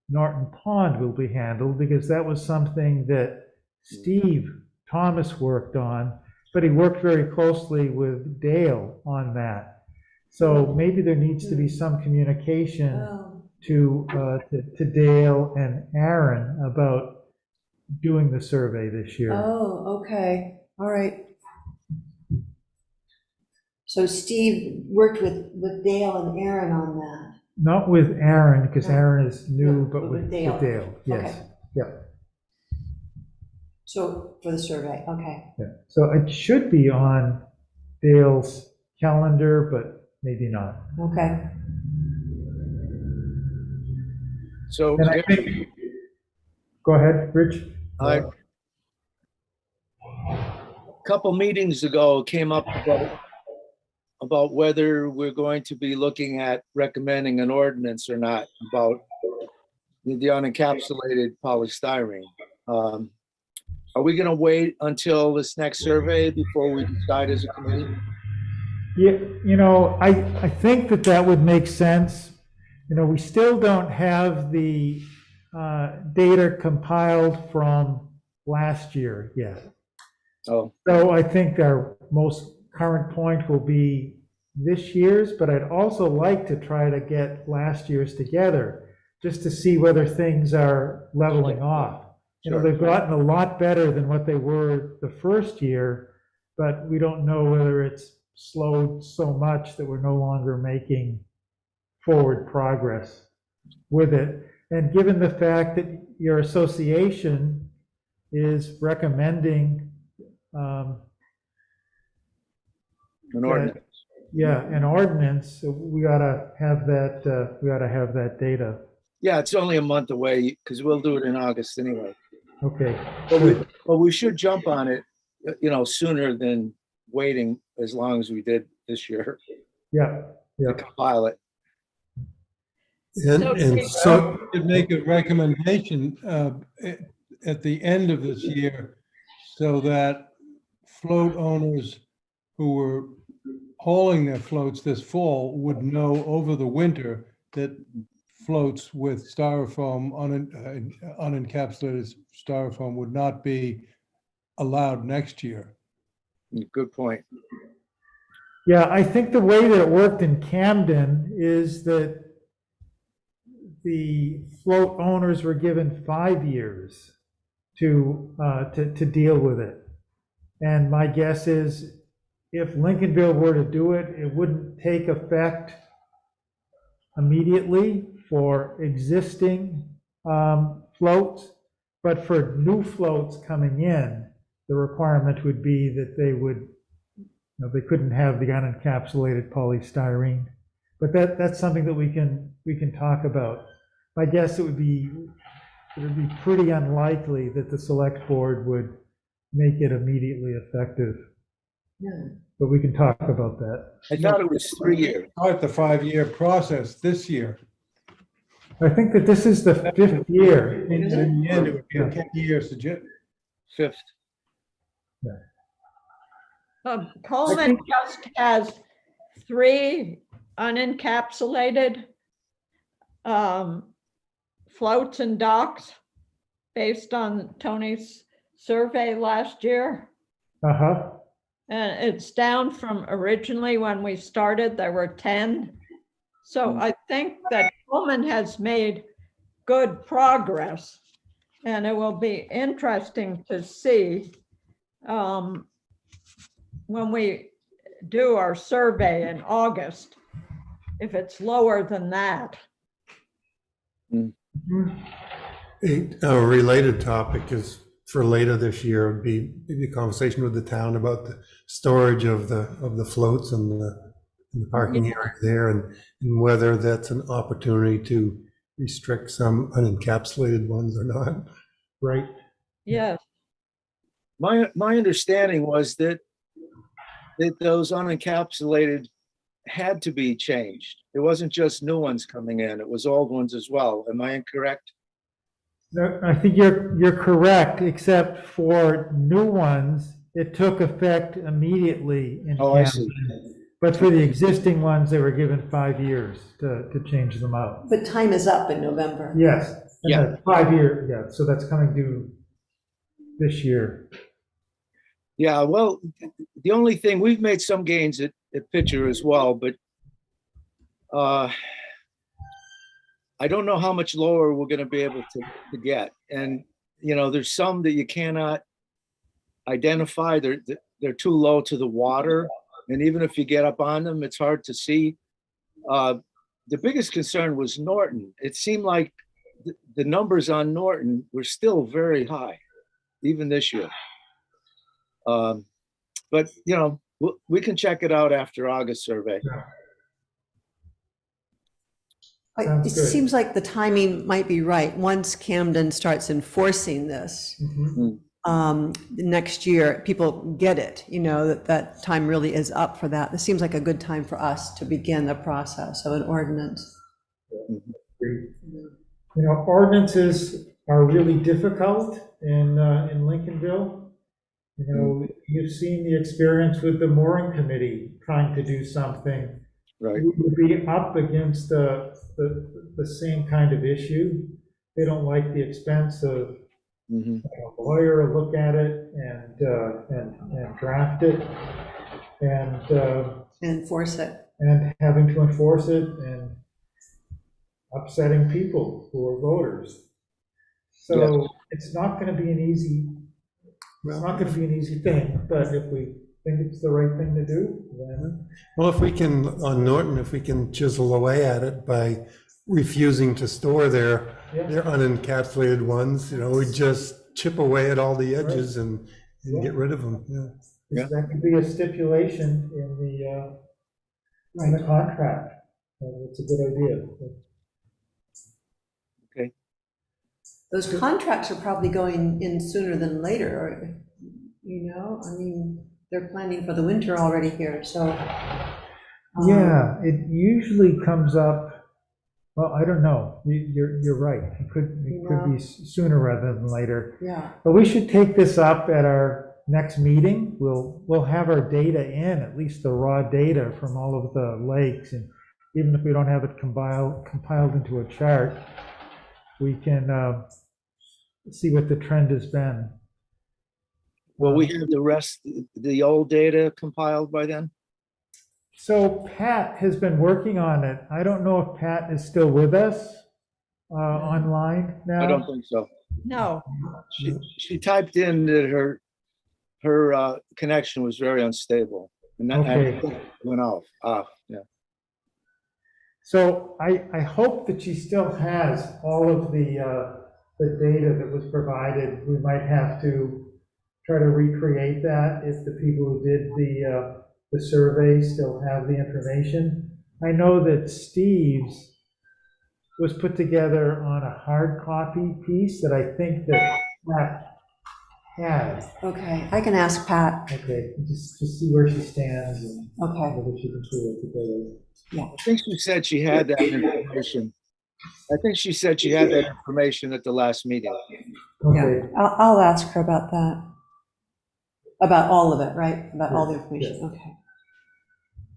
Norton Pond will be handled, because that was something that Steve Thomas worked on, but he worked very closely with Dale on that. So maybe there needs to be some communication
Oh,
to Dale and Aaron about doing the survey this year.
oh, okay, all right. So Steve worked with Dale and Aaron on that.
Not with Aaron, because
No.
Aaron is new,
But
but
with
with
Dale.
Dale, yes.
Okay.
Yeah,
So for the survey, okay.
yeah. So it should be on Dale's calendar, but maybe not.
Okay.
So
And I think, go ahead, Rich.
a couple meetings ago it came up about whether we're going to be looking at recommending an ordinance or not about the unencapsulated polystyrene. Are we going to wait until this next survey before we decide as a committee?
Yeah, I think that would make sense. We still don't have the data compiled from last year yet.
Oh,
So I think our most current point will be this year's, but I'd also like to try to get last year's together, just to see whether things are leveling off.
sure.
They've gotten a lot better than what they were the first year, but we don't know whether it's slowed so much that we're no longer making forward progress with it. And given the fact that your association is recommending,
An ordinance.
an ordinance, we ought to have that data.
Yeah, it's only a month away because we'll do it in August anyway.
Okay,
But we should jump on it, sooner than waiting as long as we did this year
yeah.
to compile it.
And
So
so,
we could make a recommendation at the end of this year so that float owners who were hauling their floats this fall would know over the winter that floats with styrofoam, unencapsulated styrofoam would not be allowed next year.
Good point.
Yeah, I think the way that it worked in Camden is that the float owners were given 5 years to deal with it. And my guess is if Lincolnville were to do it, it wouldn't take effect immediately for existing floats, but for new floats coming in, the requirement would be that they couldn't have the unencapsulated polystyrene. But that's something that we can talk about. My guess it would be pretty unlikely that the select board would make it immediately effective.
Yeah.
But we can talk about that.
I thought it was 3 years.
Start the 5-year process this year.
I think that this is the 5th year.
In the end, it would be a 10-year suggestion.
Fifth.
Coleman just has 3 unencapsulated floats and docks based on Tony's survey last year.
Uh-huh.
And it's down from originally when we started, there were 10. So I think that Coleman has made good progress. And it will be interesting to see when we do our survey in August, if it's lower than that.
a related topic is for later this year would be maybe a conversation with the town about the storage of the floats and the parking area there, and whether that's an opportunity to restrict some unencapsulated ones or not.
Right.
Yes,
My understanding was that those unencapsulated had to be changed. It wasn't just new ones coming in, it was old ones as well. Am I incorrect?
No, I think you're correct, except for new ones, it took effect immediately in
Oh, I see.
Camden. But for the existing ones, they were given 5 years to change them out.
But time is up in November.
Yes, and
Yeah.
that's 5 year, yeah, so that's coming due this year.
Yeah, well, the only thing, we've made some gains at Pitcher as well, but I don't know how much lower we're gonna be able to get. And, there's some that you cannot identify. They're too low to the water. And even if you get up on them, it's hard to see. The biggest concern was Norton. It seemed like the numbers on Norton were still very high, even this year. But, we can check it out after August survey.
It
Sounds good.
seems like the timing might be right. Once Camden starts enforcing this, next year, people get it, that time really is up for that. This seems like a good time for us to begin the process of an ordinance.
Ordinances are really difficult in Lincolnville. You've seen the experience with the mooring committee trying to do something.
Right.
We would be up against the same kind of issue. They don't like the expense of
Mhm.
a lawyer to look at it and draft it and
Enforce it.
having to enforce it and upsetting people who are voters. So it's not going to be an easy. It's not going to be an easy thing, but if we think it's the right thing to do, then
Well, if we can, on Norton, if we can chisel away at it by refusing to store their unencapsulated ones, we just chip away at all the edges and get rid of them. Yeah.
that could be a stipulation in the contract. It's a good idea.
Those contracts are probably going in sooner than later, or, they're planning for the winter already here, so.
Yeah, it usually comes up, well, I don't know, you're right, it could be sooner rather than later.
Yeah,
But we should take this up at our next meeting. We'll have our data in, at least the raw data from all of the lakes, and even if we don't have it compiled into a chart, we can see what the trend has been.
Will we have the rest, the old data compiled by then?
So Pat has been working on it. I don't know if Pat is still with us online now.
I don't think so.
No,
She typed in that her connection was very unstable, and that
Okay.
went off. Yeah.
So I hope that she still has all of the data that was provided. We might have to try to recreate that if the people who did the survey still have the information. I know that Steve's was put together on a hard copy piece that I think that Pat has.
okay, I can ask Pat.
Okay, just see where she stands and
Okay,
whether she can put it together.
I think she said she had that information. I think she said she had that information at the last meeting.
Okay.
yeah, I'll ask her about that. About all of it, right? About all the information, okay.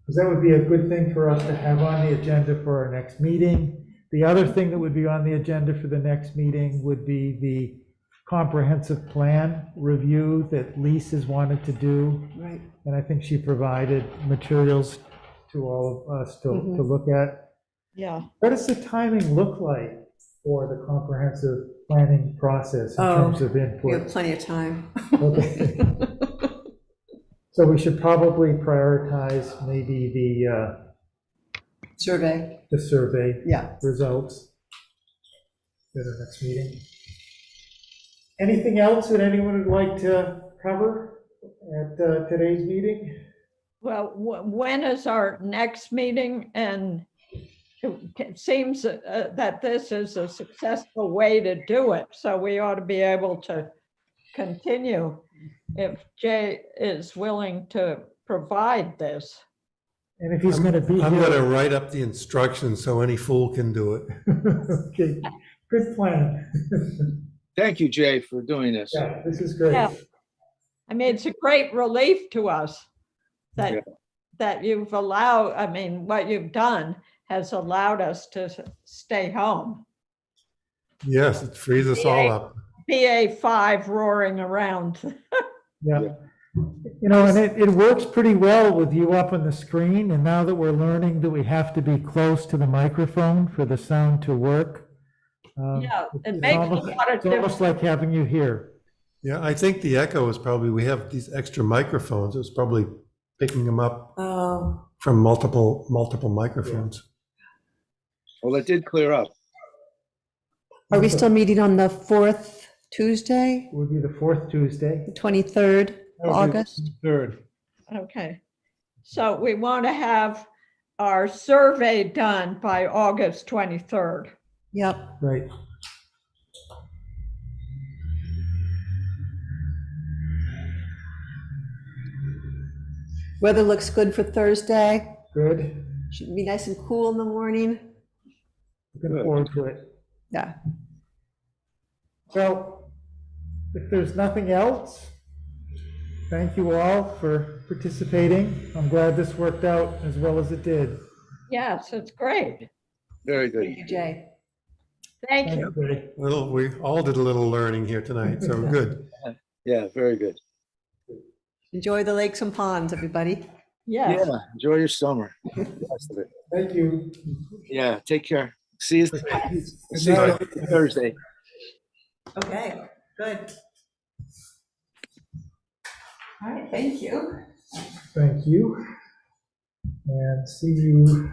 Because that would be a good thing for us to have on the agenda for our next meeting. The other thing that would be on the agenda for the next meeting would be the comprehensive plan review that Lise has wanted to do.
Right,
And I think she provided materials to all of us to look at.
yeah.
What does the timing look like for the comprehensive planning process in
Oh,
terms of
we have
input?
plenty of time.
Okay. So we should probably prioritize maybe
Survey,
the survey
yeah.
results at our next meeting. Anything else that anyone would like to cover at today's meeting?
Well, when is our next meeting? And it seems that this is a successful way to do it, so we ought to be able to continue if Jay is willing to provide this.
And if he's going to be
I'm going to
here.
write up the instructions so any fool can do it.
Okay, good plan.
Thank you, Jay, for doing this.
Yeah, this is great.
Yeah. I mean, it's a great relief to us
Yeah.
that you've allowed, I mean, what you've done has allowed us to stay home.
Yes, it frees us all up.
BA5 roaring around.
Yeah. You know, and it works pretty well with you up on the screen, and now that we're learning that we have to be close to the microphone for the sound to work.
Yeah, it
it's
makes a
almost-
lot of
It's almost like having you here.
Yeah, I think the echo is probably, we have these extra microphones. It's probably picking them up
Oh,
from multiple microphones.
Well, it did clear up.
are we still meeting on the 4th Tuesday,
Would be the fourth Tuesday.
the 23rd of August?
Third.
Okay. So we want to have our survey done by August 23rd.
Yep.
Right.
Weather looks good for Thursday.
Good.
Should be nice and cool in the morning.
Looking
Good.
forward to it.
Yeah.
Well, if there's nothing else, thank you all for participating. I'm glad this worked out as well as it did.
Yes, it's great.
Very good.
Thank you, Jay.
Thank
Thank
you.
you, Betty.
We all did a little learning here tonight, so good.
Yeah, very good.
Enjoy the lakes and ponds, everybody.
Yes.
Yeah, enjoy your summer. Rest of it.
Thank you.
Yeah, take care. See you
night.
Thursday.
Okay, good. All right, thank you.
Thank you. And see you